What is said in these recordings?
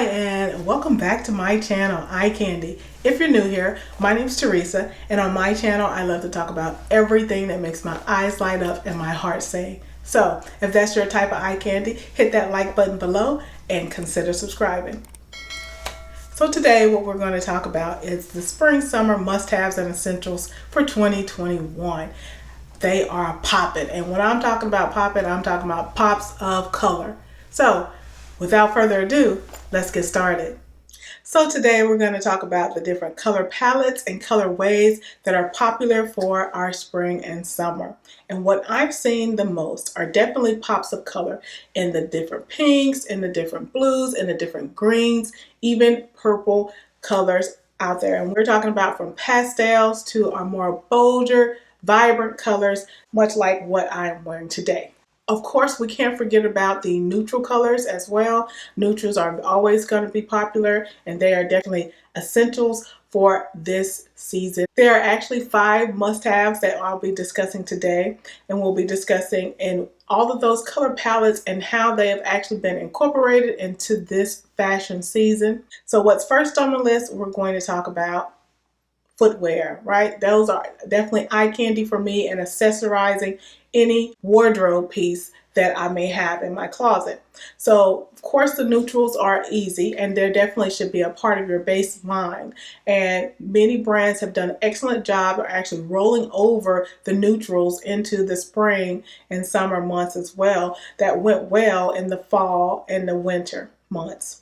Hi and welcome back to my channel, EyeCandie. If you're new here, my name's Teresa, and on my channel I love to talk about everything that makes my eyes light up and my heart sing. So if that's your type of EyeCandie, hit that like button below and consider subscribing. So today what we're going to talk about is the spring summer must-haves and essentials for 2021. They are popping, and when I'm talking about popping, I'm talking about pops of color. So without further ado, let's get started. So today we're going to talk about the different color palettes and colorways that are popular for our spring and summer. And what I've seen the most are definitely pops of color in the different pinks, in the different blues, in the different greens, even purple colors out there. And we're talking about from pastels to our more bolder, vibrant colors, much like what I'm wearing today. Of course, we can't forget about the neutral colors as well. Neutrals are always going to be popular, and they are definitely essentials for this season. There are actually 5 must-haves that I'll be discussing today, and we'll be discussing in all of those color palettes and how they have actually been incorporated into this fashion season. So what's first on the list, we're going to talk about footwear, right? Those are definitely eye candy for me, and accessorizing any wardrobe piece that I may have in my closet. So of course the neutrals are easy, and there definitely should be a part of your baseline, and many brands have done an excellent job of actually rolling over the neutrals into the spring and summer months as well. That went well in the fall and the winter months.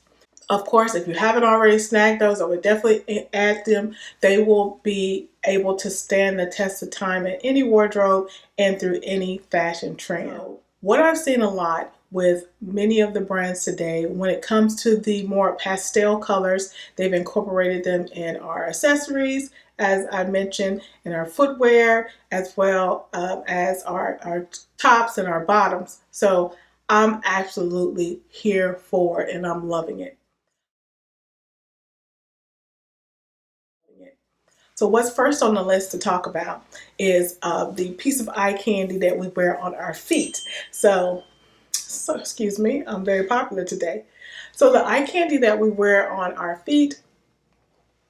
Of course, if you haven't already snagged those, I would definitely add them. They will be able to stand the test of time in any wardrobe and through any fashion trend. So, what I've seen a lot with many of the brands today, when it comes to the more pastel colors, they've incorporated them in our accessories, as I mentioned, in our footwear, as well as our tops and our bottoms. So I'm absolutely here for it, and I'm loving it. So what's first on the list to talk about is the piece of eye candy that we wear on our feet. So excuse me, I'm very popular today. So the eye candy that we wear on our feet,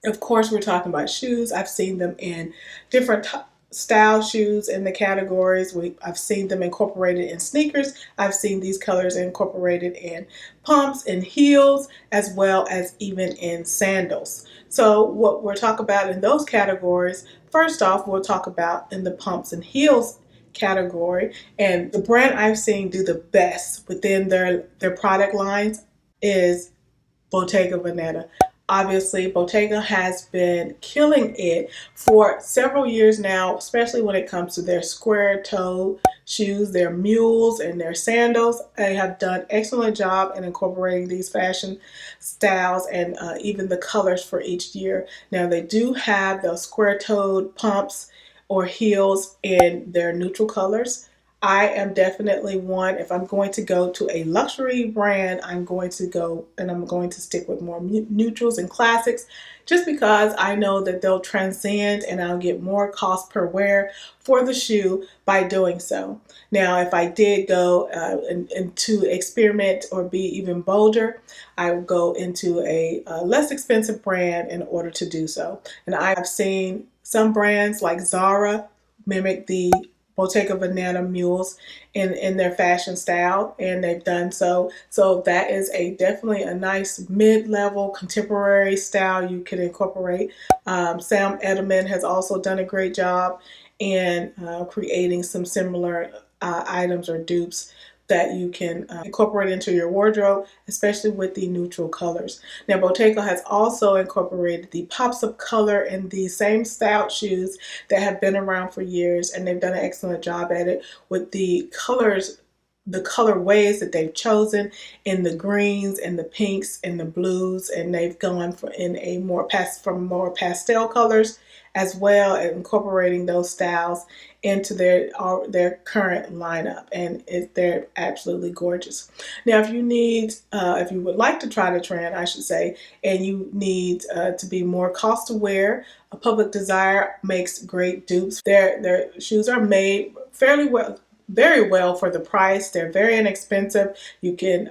of course, we're talking about shoes. I've seen them in different style shoes in the categories. I've seen them incorporated in sneakers. I've seen these colors incorporated in pumps and heels, as well as even in sandals. So what we'll talk about in those categories, first off, we'll talk about in the pumps and heels category. And the brand I've seen do the best within their product lines is Bottega Venetta. Obviously, Bottega has been killing it for several years now, especially when it comes to their square-toe shoes, their mules, and their sandals. They have done an excellent job in incorporating these fashion styles and even the colors for each year. Now, they do have those square-toed pumps or heels in their neutral colors. I am definitely one, if I'm going to go to a luxury brand, I'm going to go and I'm going to stick with more neutrals and classics, just because I know that they'll transcend and I'll get more cost per wear for the shoe by doing so. Now, if I did go and to experiment or be even bolder, I will go into a less expensive brand in order to do so. And I have seen some brands like Zara mimic the Bottega Venetta mules in their fashion style, and they've done so. So that is definitely a nice mid-level contemporary style you can incorporate. Sam Edelman has also done a great job in creating some similar items or dupes that you can incorporate into your wardrobe, especially with the neutral colors. Now, Bottega has also incorporated the pops of color in the same style shoes that have been around for years, and they've done an excellent job at it with the colors, the colorways that they've chosen in the greens and the pinks and the blues, and they've gone for in a more from more pastel colors as well, and incorporating those styles into their current lineup, and they're absolutely gorgeous. Now, if you need, if you would like to try the trend, I should say, and you need to be more cost aware, Public Desire makes great dupes. Their shoes are made fairly well very well for the price. They're very inexpensive. You can,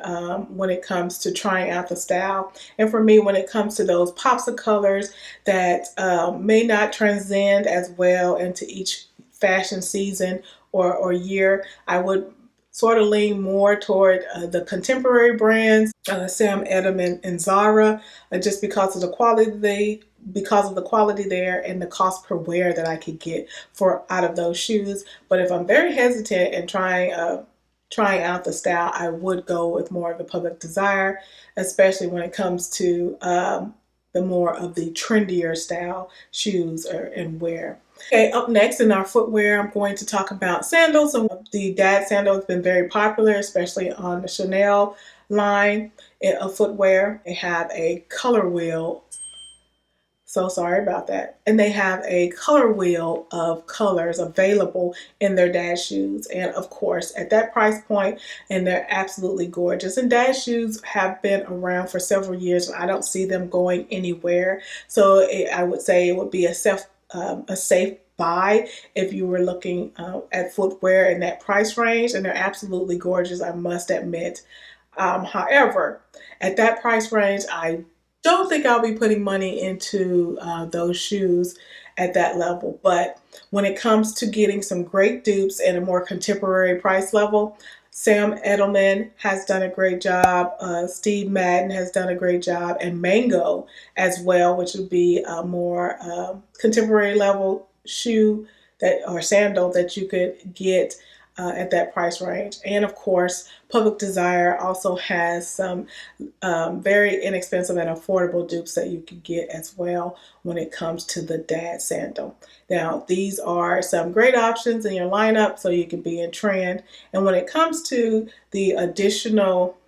when it comes to trying out the style. And for me, when it comes to those pops of colors that may not transcend as well into each fashion season or year, I would sort of lean more toward the contemporary brands, Sam Edelman and Zara, just because of the quality there and the cost per wear that I could get for out of those shoes. But if I'm very hesitant and trying out the style, I would go with more of the Public Desire, especially when it comes to the more of the trendier style shoes and wear. Okay, up next in our footwear, I'm going to talk about sandals. And the dad sandal has been very popular, especially on the Chanel line of footwear. They have a color wheel. So sorry about that. And they have a color wheel of colors available in their dad shoes. And of course, at that price point, and they're absolutely gorgeous. And dad shoes have been around for several years. I don't see them going anywhere. So I would say it would be a safe buy if you were looking at footwear in that price range. And they're absolutely gorgeous, I must admit. However, at that price range, I don't think I'll be putting money into those shoes at that level. But when it comes to getting some great dupes at a more contemporary price level, Sam Edelman has done a great job. Steve Madden has done a great job, and Mango as well, which would be a more contemporary level shoe or sandal that you could get at that price range. And of course, Public Desire also has some very inexpensive and affordable dupes that you can get as well when it comes to the dad sandal. Now, these are some great options in your lineup so you can be in trend. And when it comes to the additional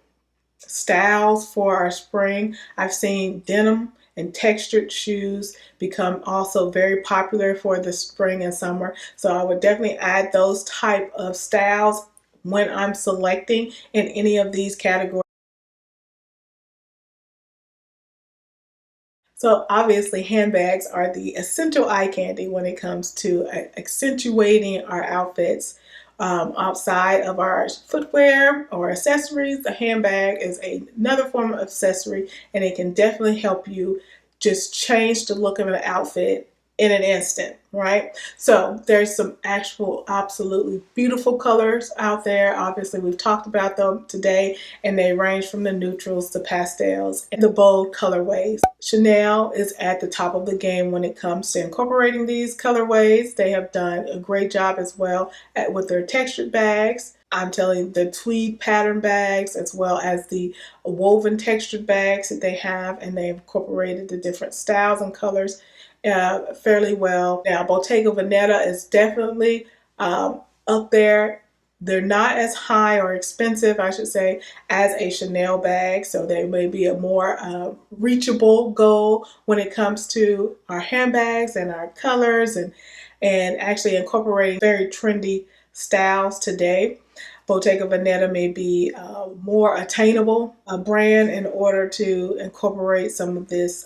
styles for our spring, I've seen denim and textured shoes become also very popular for the spring and summer. So I would definitely add those type of styles when I'm selecting in any of these categories. So obviously handbags are the essential eye candy when it comes to accentuating our outfits. Outside of our footwear or accessories, the handbag is another form of accessory, and it can definitely help you just change the look of an outfit in an instant, right? So there's some actual absolutely beautiful colors out there. Obviously, we've talked about them today, and they range from the neutrals to pastels and the bold colorways. Chanel is at the top of the game when it comes to incorporating these colorways. They have done a great job as well with their textured bags. I'm telling you, the tweed pattern bags as well as the woven textured bags that they have, and they've incorporated the different styles and colors fairly well. Now, Bottega Veneta is definitely up there. They're not as high or expensive, I should say, as a Chanel bag, so they may be a more reachable goal when it comes to our handbags and our colors and actually incorporating very trendy styles today. Bottega Veneta may be more attainable a brand in order to incorporate some of this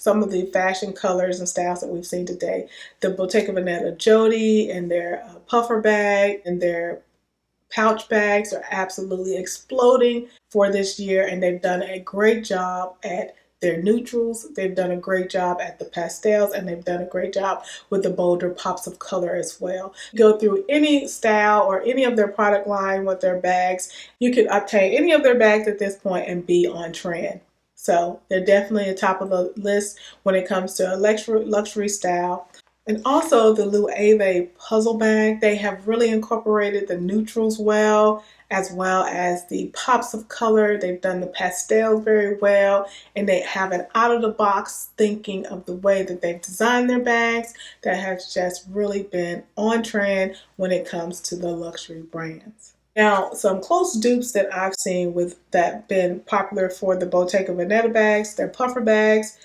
some of the fashion colors and styles that we've seen today. The Bottega Veneta Jodie and their puffer bag and their pouch bags are absolutely exploding for this year, and they've done a great job at their neutrals. They've done a great job at the pastels, and they've done a great job with the bolder pops of color as well. Go through any style or any of their product line with their bags. You can obtain any of their bags at this point and be on trend. So they're definitely at the top of the list when it comes to a luxury style. And also the Lido puzzle bag, they have really incorporated the neutrals well, as well as the pops of color. They've done the pastels very well, and they have an out-of-the-box thinking of the way that they've designed their bags that has just really been on trend when it comes to the luxury brands. Now, some close dupes that I've seen that been popular for the Bottega Veneta bags, their puffer bags,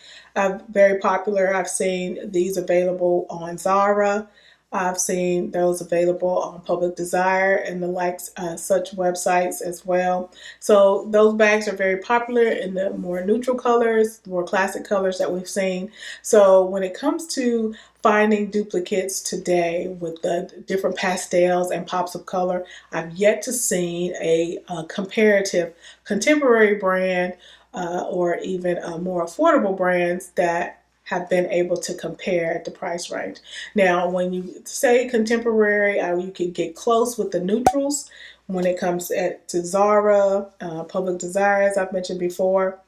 very popular. I've seen these available on Zara. I've seen those available on Public Desire and the likes, such websites as well. So those bags are very popular in the more neutral colors, the more classic colors that we've seen. So when it comes to finding duplicates today with the different pastels and pops of color, I've yet to see a comparative contemporary brand or even more affordable brands that have been able to compare the price range. Now, when you say contemporary, you could get close with the neutrals when it comes to Zara, Public Desire, as I've mentioned before,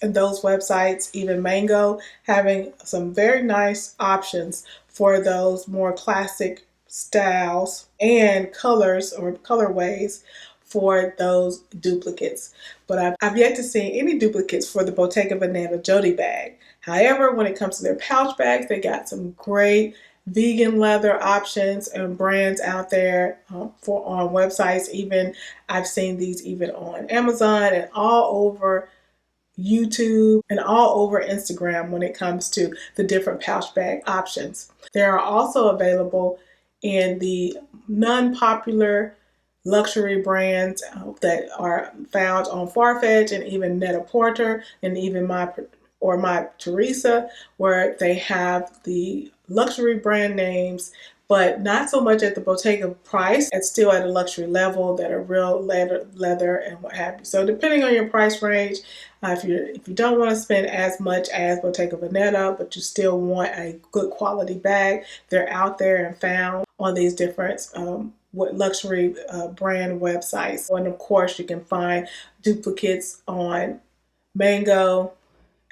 and those websites, even Mango, having some very nice options for those more classic styles and colors or colorways for those duplicates. But I've yet to see any duplicates for the Bottega Veneta Jodie bag. However, when it comes to their pouch bags, they got some great vegan leather options and brands out there for on websites. Even I've seen these even on Amazon and all over YouTube and all over Instagram when it comes to the different pouch bag options. They are also available in the non-popular luxury brands that are found on Farfetch and even Net-a-Porter and even my Teresa, where they have the luxury brand names, but not so much at the Bottega price. It's still at a luxury level that are real leather and what have you. So depending on your price range, if you don't want to spend as much as Bottega Veneta, but you still want a good quality bag, they're out there and found on these different luxury brand websites. And of course, you can find duplicates on Mango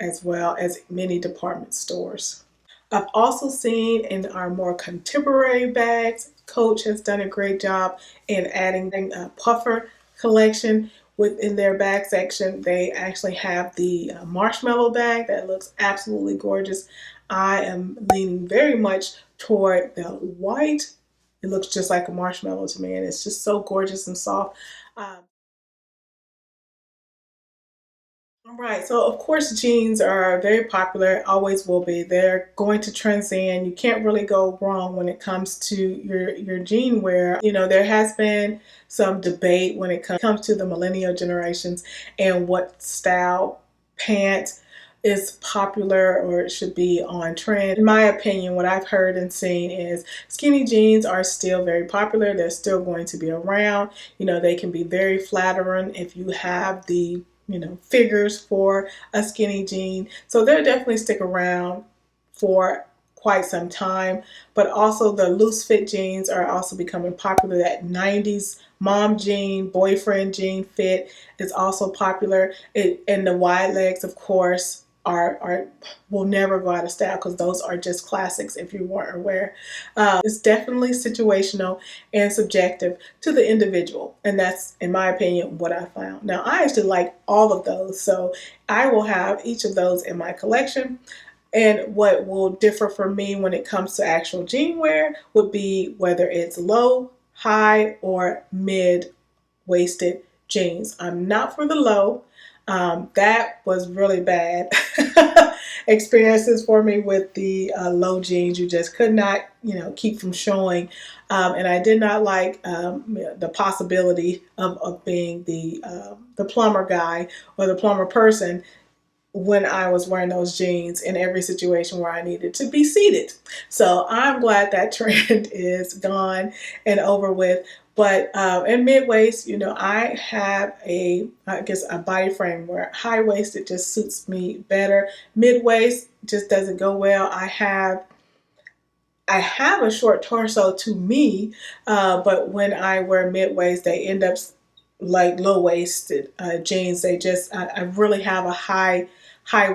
as well as many department stores. I've also seen in our more contemporary bags, Coach has done a great job in adding a puffer collection within their bag section. They actually have the marshmallow bag that looks absolutely gorgeous. I am leaning very much toward the white. It looks just like a marshmallow to me, and it's just so gorgeous and soft. Um, Right. So of course jeans are very popular, always will be. They're going to transcend. You can't really go wrong when it comes to your jean wear. You know, there has been some debate when it comes to the millennial generations and what style pant is popular or it should be on trend. In my opinion, what I've heard and seen is skinny jeans are still very popular. They're still going to be around. You know, they can be very flattering if you have the figures for a skinny jean. So they'll definitely stick around for quite some time. But also the loose fit jeans are also becoming popular. That 90s mom jean, boyfriend jean fit is also popular. And the wide legs, of course, are will never go out of style because those are just classics if you weren't aware. It's definitely situational and subjective to the individual, and that's, in my opinion, what I found. Now, I actually like all of those, so I will have each of those in my collection. And what will differ for me when it comes to actual jean wear would be whether it's low, high, or mid-waisted jeans. I'm not for the low. That was really bad experiences for me with the low jeans. You just could not, keep from showing. And I did not like the possibility of being the plumber guy or the plumber person when I was wearing those jeans in every situation where I needed to be seated. So I'm glad that trend is gone and over with. But in mid-waist, I have I guess a body frame where high-waisted just suits me better. Mid-waist just doesn't go well. I have a short torso to me, but when I wear mid-waist, they end up like low-waisted jeans. I really have a high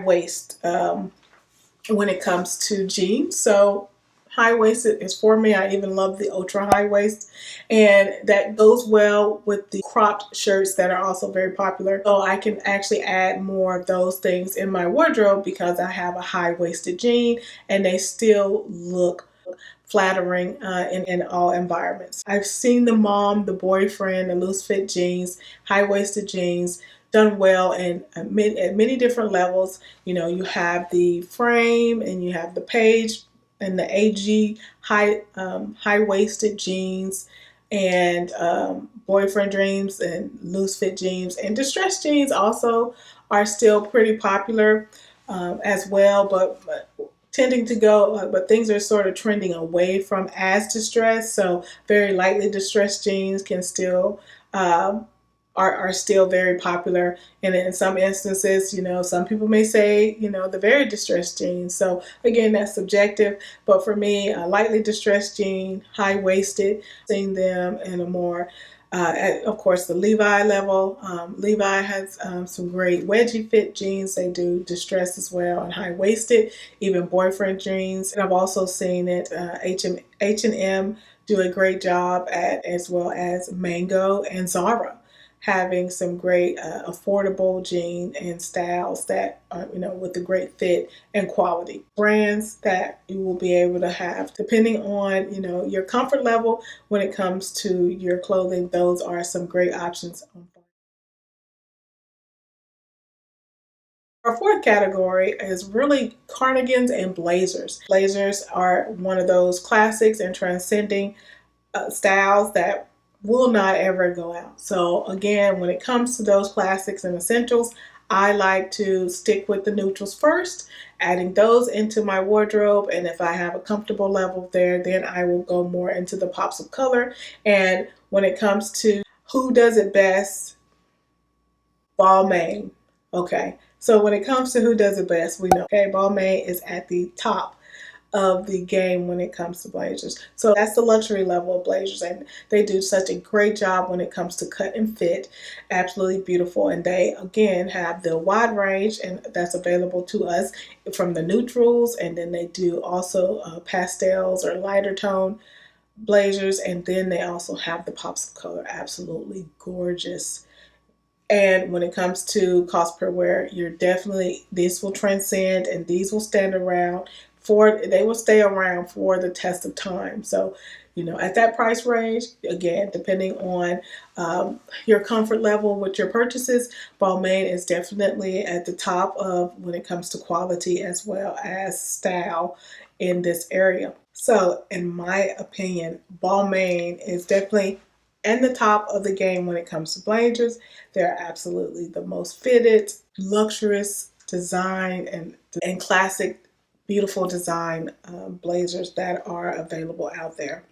waist when it comes to jeans. So high waisted is for me. I even love the ultra high waist, and that goes well with the cropped shirts that are also very popular. So I can actually add more of those things in my wardrobe because I have a high waisted jean and they still look flattering in all environments. I've seen the mom, the boyfriend, the loose fit jeans, high-waisted jeans done well and at many different levels. You have the frame and you have the Paige in the AG high-waisted jeans, and boyfriend jeans and loose fit jeans, and distressed jeans also are still pretty popular as well, but tending to go, but things are sort of trending away from as distressed. So very lightly distressed jeans can still are still very popular. And in some instances, you know, some people may say, you know, the very distressed jeans. So again, that's subjective. But for me, a lightly distressed jean, high waisted, seeing them in a more at, of course, the Levi level. Levi has some great wedgie fit jeans. They do distressed as well, and high waisted, even boyfriend jeans. And I've also seen it H&M do a great job at, as well as Mango and Zara, having some great affordable jean and styles that are, you know, with a great fit and quality. Brands that you will be able to have depending on, you know, your comfort level when it comes to your clothing. Those are some great options. Our fourth category is really cardigans and blazers. Blazers are one of those classics and transcending styles that will not ever go out. So again, when it comes to those classics and essentials, I like to stick with the neutrals first, adding those into my wardrobe. And if I have a comfortable level there, then I will go more into the pops of color. And when it comes to who does it best, Balmain. Okay. So when it comes to who does it best, we know, okay, Balmain is at the top of the game when it comes to blazers. So that's the luxury level of blazers, and they do such a great job when it comes to cut and fit. Absolutely beautiful. And they again have the wide range, and that's available to us from the neutrals, and then they do also pastels or lighter tone blazers, and then they also have the pops of color. Absolutely gorgeous. And when it comes to cost per wear, you're definitely, this will transcend and these will stand around for, they will stay around for the test of time. So, you know, at that price range, again, depending on your comfort level with your purchases, Balmain is definitely at the top of when it comes to quality as well as style in this area. So in my opinion, Balmain is definitely in the top of the game when it comes to blazers. They're absolutely the most fitted, luxurious design and classic, beautiful design blazers that are available out there.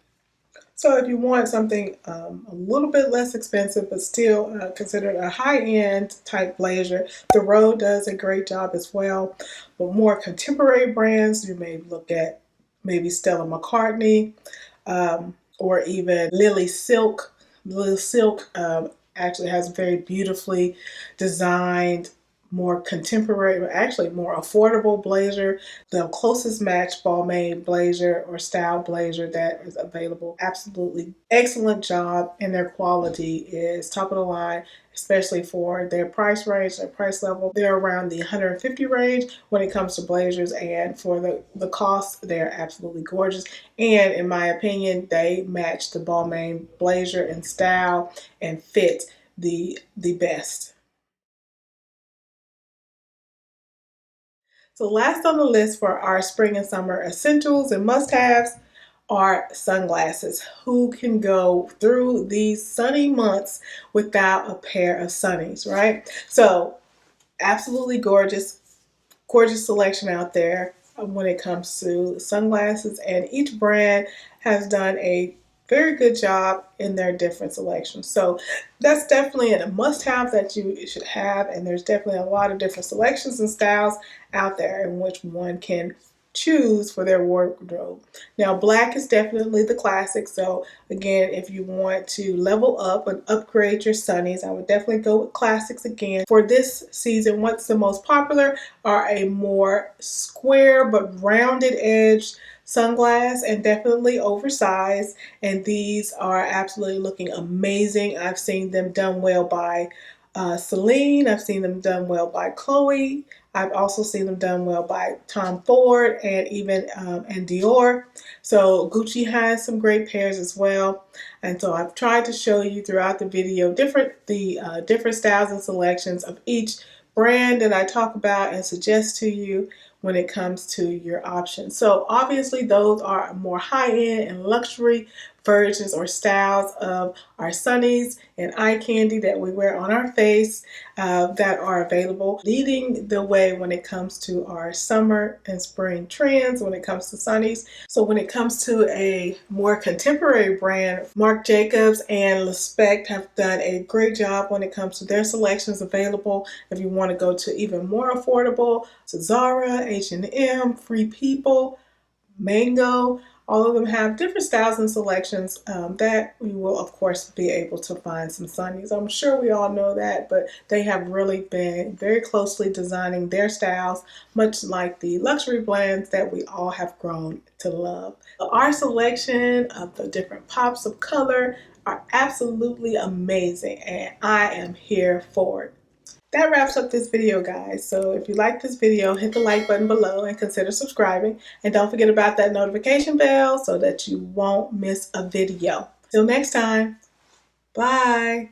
So if you want something a little bit less expensive but still considered a high-end type blazer, the Rode does a great job as well. But more contemporary brands, you may look at maybe Stella McCartney or even Lily Silk. Lily Silk actually has a very beautifully designed, more contemporary, but actually more affordable blazer. The closest match Balmain blazer or style blazer that is available. Absolutely excellent job, and their quality is top of the line, especially for their price range, their price level. They're around the 150 range when it comes to blazers, and for the cost, they're absolutely gorgeous. And in my opinion, they match the Balmain blazer in style and fit the best. So last on the list for our spring and summer essentials and must-haves are sunglasses. Who can go through these sunny months without a pair of sunnies, right? So absolutely gorgeous, gorgeous selection out there when it comes to sunglasses, and each brand has done a very good job in their different selections. So that's definitely a must-have that you should have, and there's definitely a lot of different selections and styles out there in which one can choose for their wardrobe. Now, black is definitely the classic. So again, if you want to level up and upgrade your sunnies, I would definitely go with classics again. For this season, what's the most popular are a more square but rounded edge sunglass, and definitely oversized. And these are absolutely looking amazing. I've seen them done well by Celine. I've seen them done well by Chloe. I've also seen them done well by Tom Ford and even and Dior. So Gucci has some great pairs as well. And so I've tried to show you throughout the video different styles and selections of each brand that I talk about and suggest to you when it comes to your options. So obviously those are more high-end and luxury versions or styles of our sunnies and eye candy that we wear on our face that are available, leading the way when it comes to our summer and spring trends when it comes to sunnies. So when it comes to a more contemporary brand, Marc Jacobs and L'Espect have done a great job when it comes to their selections available. If you want to go to even more affordable, so Zara, H&M, Free People, Mango, all of them have different styles and selections that we will of course be able to find some sunnies. I'm sure we all know that, but they have really been very closely designing their styles, much like the luxury brands that we all have grown to love. Our selection of the different pops of color are absolutely amazing, and I am here for it. That wraps up this video, guys. So if you like this video, hit the like button below and consider subscribing. And don't forget about that notification bell so that you won't miss a video. Till next time, bye.